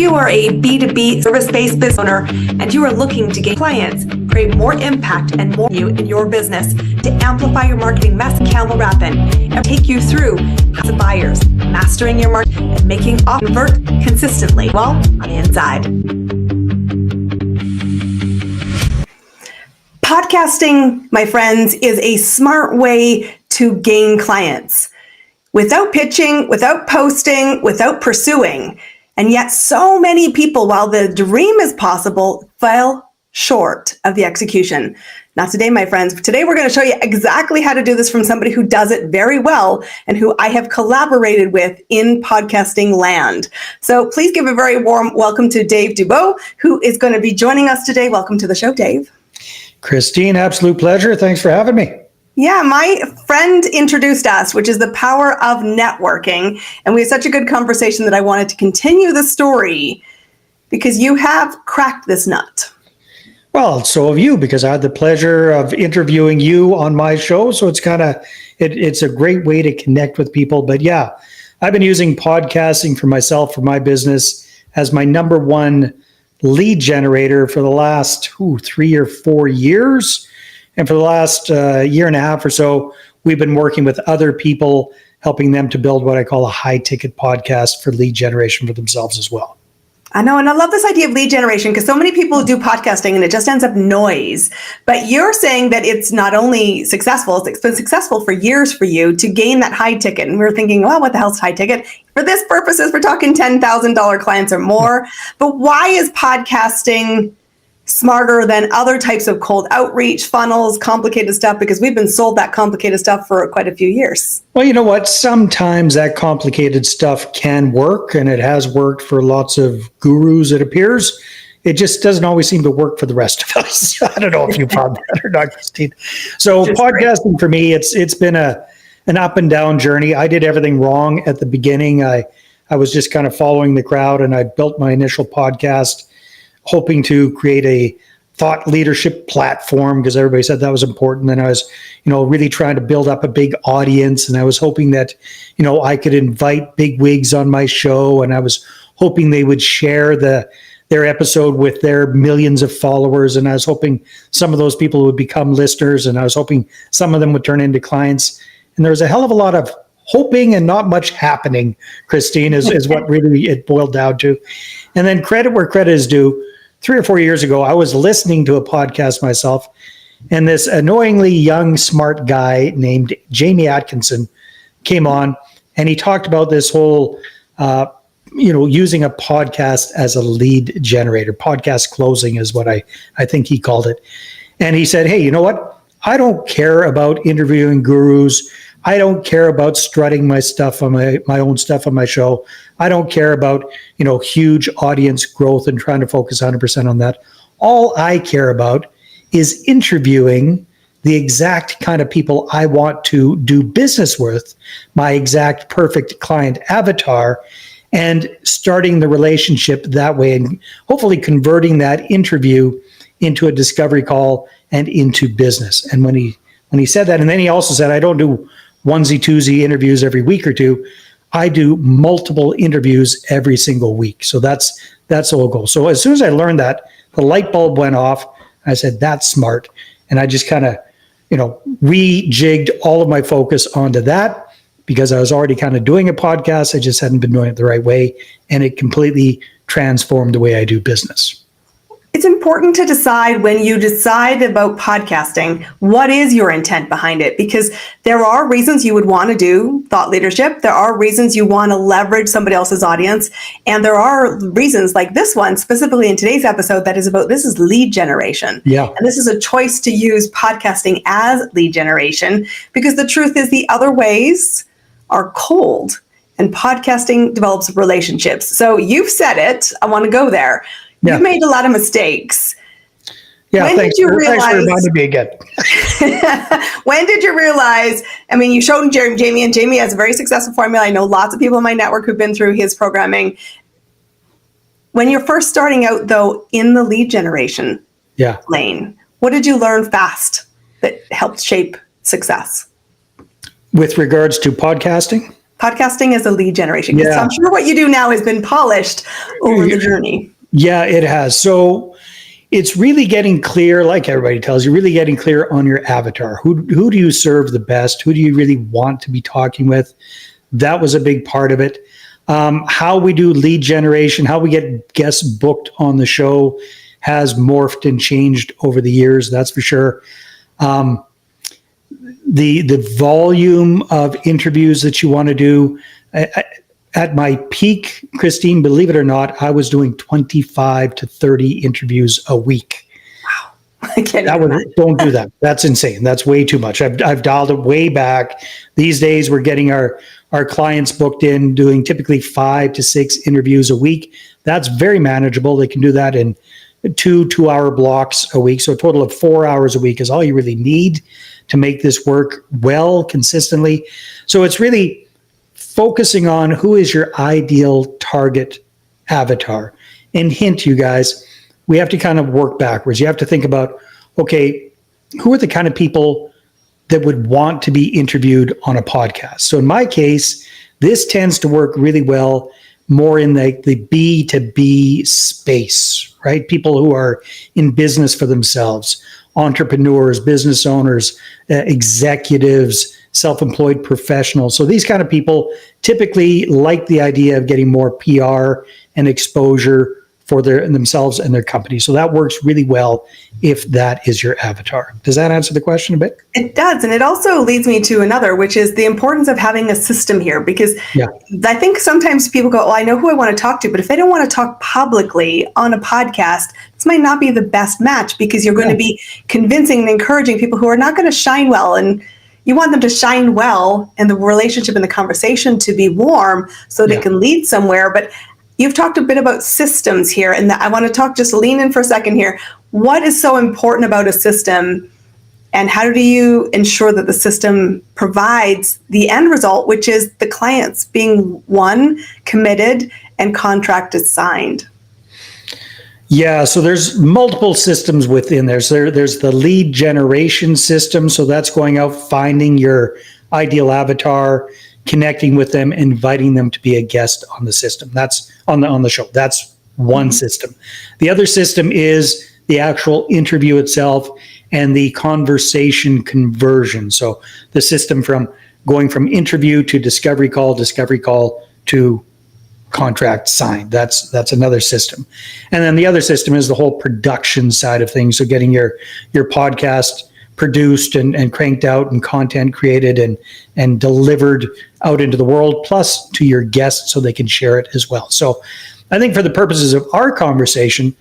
you are a B2B service-based business owner and you are looking to gain clients, create more impact and more value in your business to amplify your marketing message, Campbell Rappin, and take you through how to buyers, mastering your market, and making offers convert consistently, well, on the inside. Podcasting, my friends, is a smart way to gain clients without pitching, without posting, without pursuing. And yet so many people, while the dream is possible, fell short of the execution. Not today, my friends. Today, we're going to show you exactly how to do this from somebody who does it very well and who I have collaborated with in podcasting land. So please give a very warm welcome to Dave Dubeau, who is going to be joining us today. Welcome to the show, Dave. Christine, absolute pleasure. Thanks for having me. Yeah, my friend introduced us, which is the power of networking. And we had such a good conversation that I wanted to continue the story because you have cracked this nut. Well, so have you, because I had the pleasure of interviewing you on my show. So it's it's a great way to connect with people. But yeah, I've been using podcasting for myself, for my business, as my number one lead generator for the last 3 or 4 years. And for the last year and a half or so, we've been working with other people, helping them to build what I call a high-ticket podcast for lead generation for themselves as well. I know, and I love this idea of lead generation because so many people do podcasting and it just ends up noise. But you're saying that it's not only successful, it's been successful for years for you to gain that high ticket. And we were thinking, well, what the hell's high ticket? For this purposes, we're talking $10,000 clients or more. But why is podcasting smarter than other types of cold outreach, funnels, complicated stuff? Because we've been sold that complicated stuff for quite a few years. Well, you know what? Sometimes that complicated stuff can work, and it has worked for lots of gurus, it appears. It just doesn't always seem to work for the rest of us. I don't know if you found that or not, Christine. So just podcasting for me, it's been an up and down journey. I did everything wrong at the beginning. I was just kind of following the crowd, and I built my initial podcast hoping to create a thought leadership platform because everybody said that was important. And I was, really trying to build up a big audience. And I was hoping that, I could invite big wigs on my show. And I was hoping they would share their episode with their millions of followers. And I was hoping some of those people would become listeners. And I was hoping some of them would turn into clients. And there was a hell of a lot of hoping and not much happening, Christine, is what really it boiled down to. And then credit where credit is due. 3 or 4 years ago, I was listening to a podcast myself, and this annoyingly young, smart guy named Jamie Atkinson came on, and he talked about this whole, using a podcast as a lead generator. Podcast closing is what I think he called it. And he said, hey, you know what? I don't care about interviewing gurus. I don't care about strutting my stuff on my own stuff on my show. I don't care about, huge audience growth and trying to focus 100% on that. All I care about is interviewing the exact kind of people I want to do business with, my exact perfect client avatar, and starting the relationship that way and hopefully converting that interview into a discovery call and into business. And when he said that, and then he also said, I don't do onesie-twosie interviews every week or two. I do multiple interviews every single week. So that's the whole goal. So as soon as I learned that, the light bulb went off. I said, that's smart. And I just kind of, rejigged all of my focus onto that because I was already kind of doing a podcast. I just hadn't been doing it the right way. And it completely transformed the way I do business. It's important to decide when you decide about podcasting, what is your intent behind it? Because there are reasons you would want to do thought leadership. There are reasons you want to leverage somebody else's audience. And there are reasons like this one, specifically in today's episode, this is lead generation. Yeah. And this is a choice to use podcasting as lead generation because the truth is the other ways are cold and podcasting develops relationships. So you've said it. I want to go there. Yeah. You made a lot of mistakes. Yeah, thanks for reminding me again. When did you realize, you showed Jamie, and Jamie has a very successful formula. I know lots of people in my network who've been through his programming. When you're first starting out, though, in the lead generation lane, what did you learn fast that helped shape success? With regards to podcasting? podcasting as a lead generation? Because Yeah. I'm sure what you do now has been polished over the journey. Yeah, it has. So it's really getting clear, like everybody tells you, really getting clear on your avatar. Who do you serve the best? Who do you really want to be talking with? That was a big part of it. How we do lead generation, how we get guests booked on the show has morphed and changed over the years, that's for sure. The volume of interviews that you want to do, at my peak, Christine, believe it or not, I was doing 25 to 30 interviews a week. I can't even imagine. Don't do that. That's insane. That's way too much. I've dialed it way back. These days, we're getting our clients booked in, doing typically 5 to 6 interviews a week. That's very manageable. They can do that in 2-hour blocks a week. So a total of 4 hours a week is all you really need to make this work well, consistently. So it's really focusing on who is your ideal target avatar. And hint, you guys, we have to kind of work backwards. You have to think about, okay, who are the kind of people that would want to be interviewed on a podcast? So in my case, this tends to work really well more in the B2B space, right? People who are in business for themselves, entrepreneurs, business owners, executives, self-employed professionals. So these kind of people typically like the idea of getting more PR and exposure for themselves and their company. So that works really well if that is your avatar. Does that answer the question a bit? It does. And it also leads me to another, which is the importance of having a system here. Because I think sometimes people go, I know who I want to talk to, but if they don't want to talk publicly on a podcast, this might not be the best match, because you're going to be convincing and encouraging people who are not going to shine well. And you want them to shine well and the relationship and the conversation to be warm so they can lead somewhere. But you've talked a bit about systems here, and I want to just lean in for a second here. What is so important about a system, and how do you ensure that the system provides the end result, which is the clients being won, committed, and contract is signed? Yeah, so there's multiple systems within there. So there's the lead generation system. So that's going out, finding your ideal avatar, connecting with them, inviting them to be a guest on the system. That's on the show. That's one system. The other system is the actual interview itself and the conversation conversion. So the system from going from interview to discovery call to contract signed. That's another system. And then the other system is the whole production side of things. So getting your podcast produced and cranked out and content created and delivered out into the world, plus to your guests so they can share it as well. So I think for the purposes of our conversation,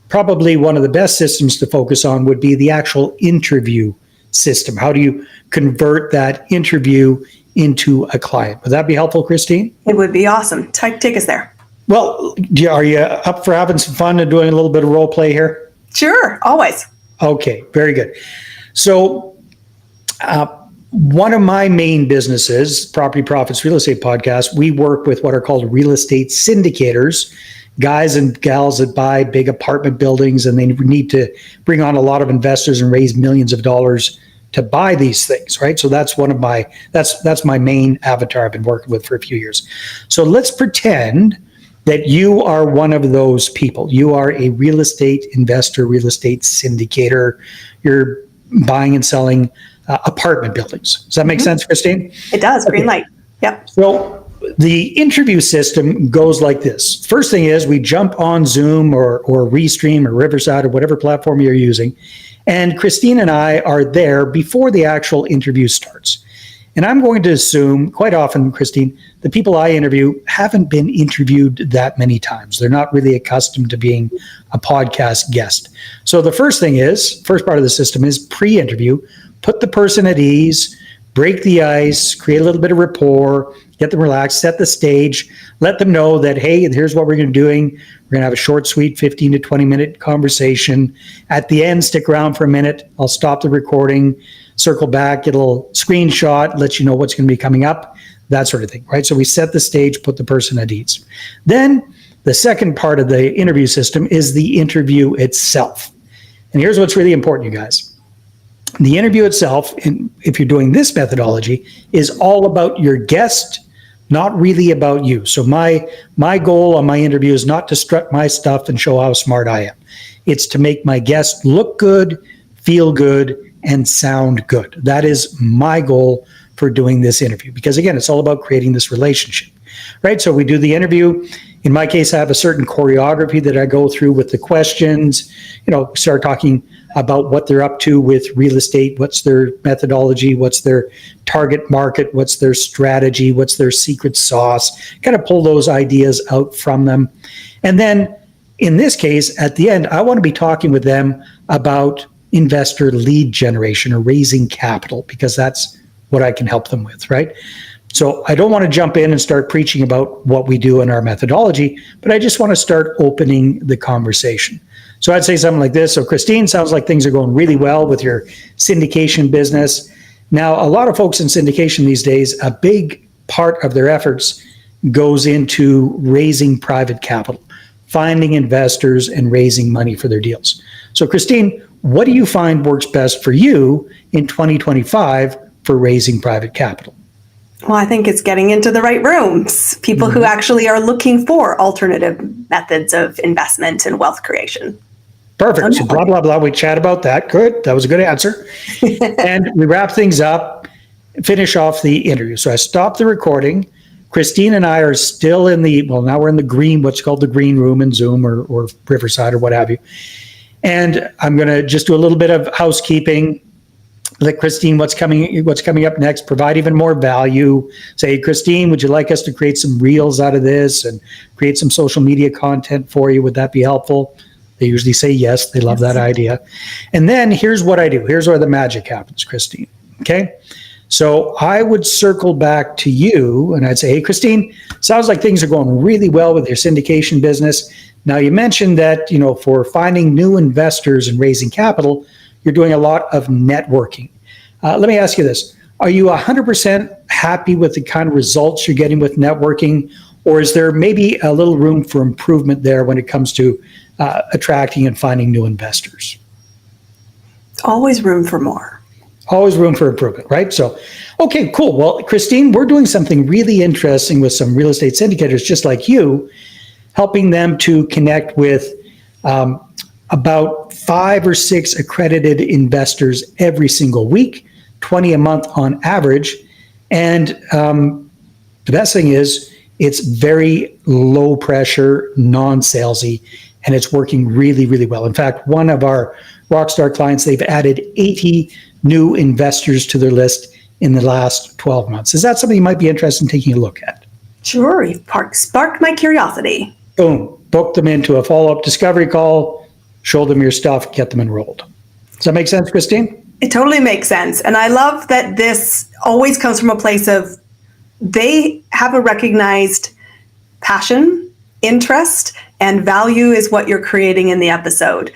probably one of the best systems to focus on would be the actual interview system. How do you convert that interview into a client? Would that be helpful, Christine? It would be awesome. Take us there. Well, are you up for having some fun and doing a little bit of role play here? Sure, always. Okay, very good. So one of my main businesses, Property Profits Real Estate Podcast, we work with what are called real estate syndicators, guys and gals that buy big apartment buildings, and they need to bring on a lot of investors and raise millions of dollars to buy these things, right? So that's one of that's my main avatar I've been working with for a few years. So let's pretend that you are one of those people. You are a real estate investor, real estate syndicator. You're buying and selling apartment buildings. Does that make sense, Christine? It does. Green light. Yep. So the interview system goes like this. First thing is we jump on Zoom or Restream or Riverside or whatever platform you're using. And Christine and I are there before the actual interview starts. And I'm going to assume quite often, Christine, the people I interview haven't been interviewed that many times. They're not really accustomed to being a podcast guest. So the first part of the system is pre-interview, put the person at ease, break the ice, create a little bit of rapport, get them relaxed, set the stage, let them know that, hey, here's what we're going to be doing. We're going to have a short, sweet 15 to 20 minute conversation. At the end, stick around for a minute. I'll stop the recording, circle back, get a little screenshot, let you know what's going to be coming up, that sort of thing, right? So we set the stage, put the person at ease. Then the second part of the interview system is the interview itself. And here's what's really important, you guys. The interview itself, if you're doing this methodology, is all about your guest not really about you. So my goal on my interview is not to strut my stuff and show how smart I am. It's to make my guest look good, feel good, and sound good. That is my goal for doing this interview, because again, it's all about creating this relationship, right? So we do the interview. In my case, I have a certain choreography that I go through with the questions, start talking about what they're up to with real estate, what's their methodology, what's their target market, what's their strategy, what's their secret sauce, kind of pull those ideas out from them. And then in this case, at the end, I want to be talking with them about investor lead generation or raising capital, because that's what I can help them with, right? So I don't want to jump in and start preaching about what we do in our methodology, but I just want to start opening the conversation. So I'd say something like this. So Christine, sounds like things are going really well with your syndication business. Now, a lot of folks in syndication these days, a big part of their efforts goes into raising private capital, finding investors and raising money for their deals. So Christine, what do you find works best for you in 2025 for raising private capital? Well, I think it's getting into the right rooms, people who actually are looking for alternative methods of investment and wealth creation. Perfect. So blah, blah, blah. We chat about that. Good. That was a good answer. And we wrap things up, finish off the interview. So I stopped the recording. Christine and I are still now we're in the green, what's called the green room in Zoom or Riverside or what have you. And I'm going to just do a little bit of housekeeping. Let Christine, what's coming up next, provide even more value. Say, Christine, would you like us to create some reels out of this and create some social media content for you? Would that be helpful? They usually say yes. They love that idea. And then here's what I do. Here's where the magic happens, Christine. Okay. So I would circle back to you and I'd say, hey, Christine, sounds like things are going really well with your syndication business. Now, you mentioned that, for finding new investors and raising capital, you're doing a lot of networking. Let me ask you this. Are you 100% happy with the kind of results you're getting with networking? Or is there maybe a little room for improvement there when it comes to attracting and finding new investors? Always room for more. Always room for improvement, right? So, okay, cool. Well, Christine, we're doing something really interesting with some real estate syndicators just like you, helping them to connect with about 5 or 6 accredited investors every single week, 20 a month on average. And the best thing is it's very low pressure, non-salesy, and it's working really, really well. In fact, one of our Rockstar clients, they've added 80 new investors to their list in the last 12 months. Is that something you might be interested in taking a look at? Sure, you've sparked my curiosity. Boom, book them into a follow-up discovery call, show them your stuff, get them enrolled. Does that make sense, Christine? It totally makes sense. And I love that this always comes from a place of they have a recognized passion, interest, and value is what you're creating in the episode.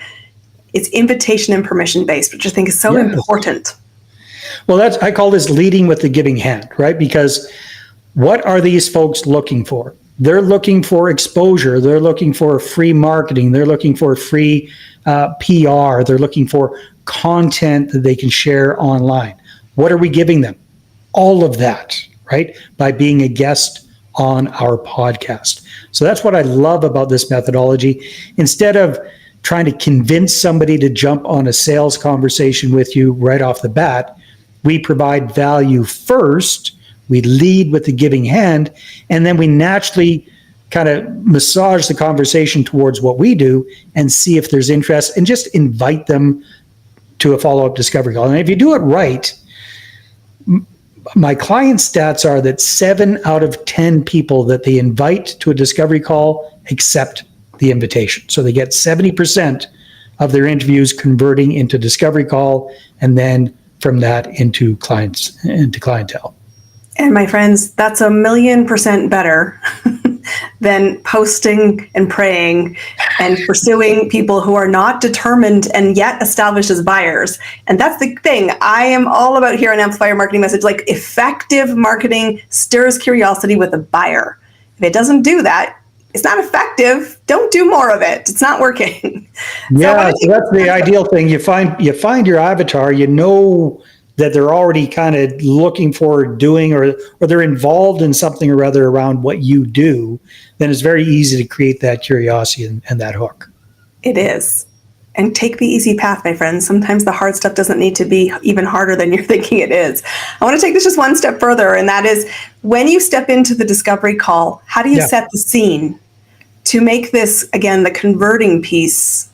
It's invitation and permission based, which I think is so important. Well, I call this leading with the giving hand, right? Because what are these folks looking for? They're looking for exposure. They're looking for free marketing. They're looking for free PR. They're looking for content that they can share online. What are we giving them? All of that, right? By being a guest on our podcast. So that's what I love about this methodology. Instead of trying to convince somebody to jump on a sales conversation with you right off the bat, we provide value first. We lead with the giving hand, and then we naturally kind of massage the conversation towards what we do and see if there's interest and just invite them to a follow-up discovery call. And if you do it right, my client stats are that 7 out of 10 people that they invite to a discovery call accept the invitation. So they get 70% of their interviews converting into discovery call, and then from that into clientele. And my friends, that's 1,000,000% better than posting and praying and pursuing people who are not determined and yet established as buyers. And that's the thing I am all about here on Amplify Your Marketing Message. Like, effective marketing stirs curiosity with a buyer. If it doesn't do that, it's not effective. Don't do more of it. It's not working. Yeah, so that's the ideal thing. You find your avatar, that they're already kind of looking for doing, or they're involved in something or other around what you do, then it's very easy to create that curiosity and that hook. It is. And take the easy path, my friends. Sometimes the hard stuff doesn't need to be even harder than you're thinking it is. I want to take this just one step further, and that is when you step into the discovery call, how do you set the scene to make this, again, the converting piece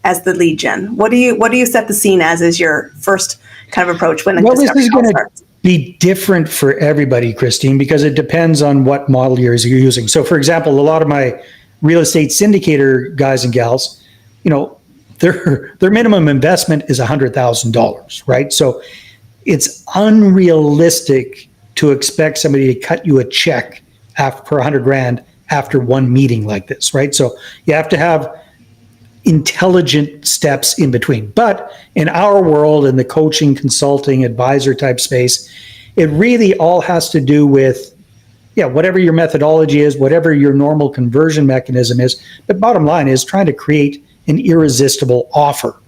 as the lead gen? What do you set the scene as your first kind of approach when the discovery call starts? Be different for everybody, Christine, because it depends on what model you're using. So, for example, a lot of my real estate syndicator guys and gals, their minimum investment is $100,000, right? So it's unrealistic to expect somebody to cut you a check for $100,000 after one meeting like this, right? So you have to have intelligent steps in between. But in our world, in the coaching, consulting, advisor type space, it really all has to do with, whatever your methodology is, whatever your normal conversion mechanism is. But bottom line is trying to create an irresistible offer,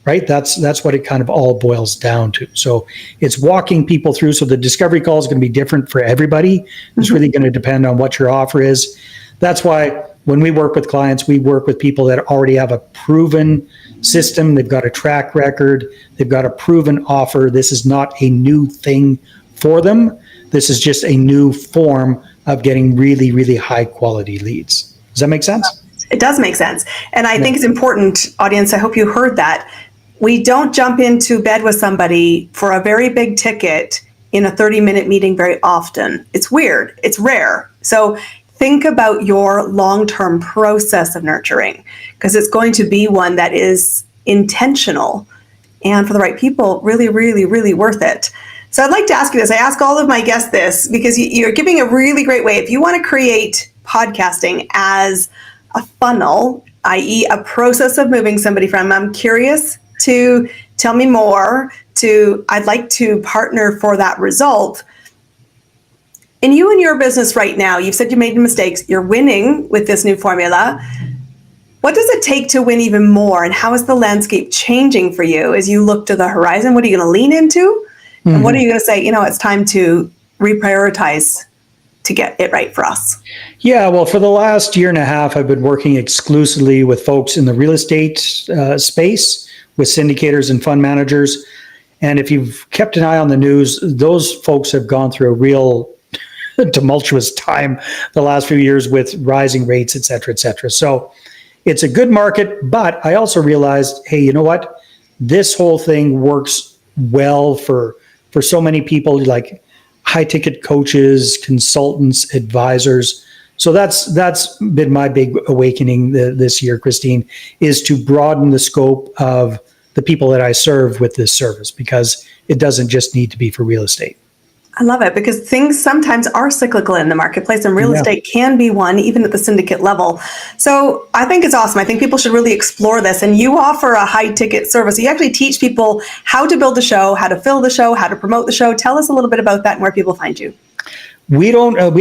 right? That's what it kind of all boils down to. So it's walking people through. So the discovery call is going to be different for everybody. It's really going to depend on what your offer is. That's why when we work with clients, we work with people that already have a proven system. They've got a track record. They've got a proven offer. This is not a new thing for them. This is just a new form of getting really, really high quality leads. Does that make sense? It does make sense. And I think it's important, audience, I hope you heard that. We don't jump into bed with somebody for a very big ticket in a 30-minute meeting very often. It's weird. It's rare. So think about your long-term process of nurturing, because it's going to be one that is intentional and for the right people, really, really, really worth it. So I'd like to ask you this. I ask all of my guests this because you're giving a really great way. If you want to create podcasting as a funnel, i.e. a process of moving somebody from I'm curious to tell me more to I'd like to partner for that result. In you and your business right now, you've said you made mistakes. You're winning with this new formula. What does it take to win even more? And how is the landscape changing for you as you look to the horizon? What are you going to lean into? And what are you going to say, it's time to reprioritize to get it right for us? Yeah, well, for the last year and a half, I've been working exclusively with folks in the real estate space, with syndicators and fund managers. And if you've kept an eye on the news, those folks have gone through a real tumultuous time the last few years with rising rates, et cetera, et cetera. So it's a good market, but I also realized, hey, you know what? This whole thing works well for so many people, like high ticket coaches, consultants, advisors. So that's been my big awakening this year, Christine, is to broaden the scope of the people that I serve with this service, because it doesn't just need to be for real estate. I love it, because things sometimes are cyclical in the marketplace, and real estate can be one, even at the syndicate level. So I think it's awesome. I think people should really explore this. And you offer a high ticket service. You actually teach people how to build a show, how to fill the show, how to promote the show. Tell us a little bit about that and where people find you. We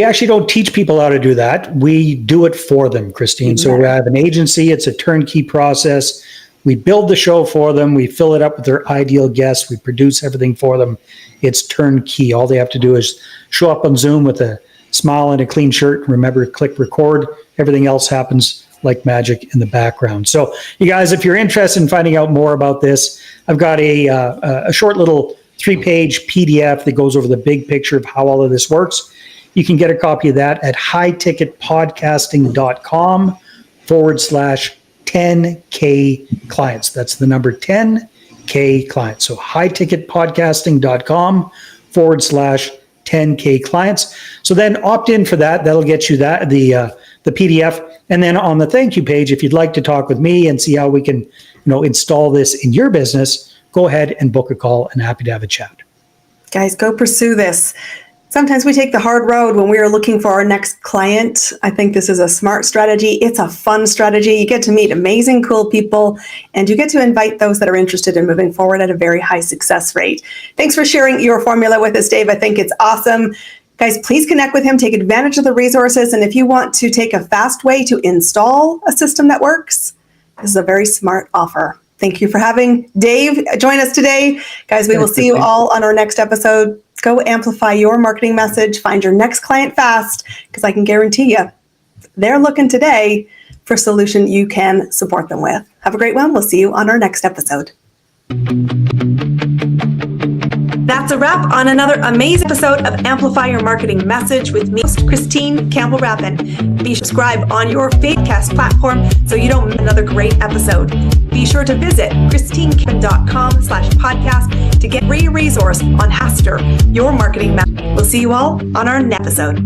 actually don't teach people how to do that. We do it for them, Christine. So we have an agency. It's a turnkey process. We build the show for them. We fill it up with their ideal guests. We produce everything for them. It's turnkey. All they have to do is show up on Zoom with a smile and a clean shirt. Remember, click record. Everything else happens like magic in the background. So you guys, if you're interested in finding out more about this, I've got a short little 3-page PDF that goes over the big picture of how all of this works. You can get a copy of that at highticketpodcasting.com/10K clients. That's the number 10K clients. So highticketpodcasting.com/10K clients. So then opt in for that. That'll get you the PDF. And then on the thank you page, if you'd like to talk with me and see how we can, install this in your business, go ahead and book a call, and happy to have a chat. Guys, go pursue this. Sometimes we take the hard road when we are looking for our next client. I think this is a smart strategy. It's a fun strategy. You get to meet amazing, cool people, and you get to invite those that are interested in moving forward at a very high success rate. Thanks for sharing your formula with us, Dave. I think it's awesome. Guys, please connect with him, take advantage of the resources, and if you want to take a fast way to install a system that works, this is a very smart offer. Thank you for having Dave join us today. Guys, we will see you all on our next episode. Go amplify your marketing message. Find your next client fast, because I can guarantee you, they're looking today for a solution you can support them with. Have a great one. We'll see you on our next episode. That's a wrap on another amazing episode of Amplify Your Marketing Message with me, host Christine Campbell-Rappin. Be sure to subscribe on your podcast platform so you don't miss another great episode. Be sure to visit christinecampbell.com/podcast to get a free resource on Haster, your marketing message. We'll see you all on our next episode.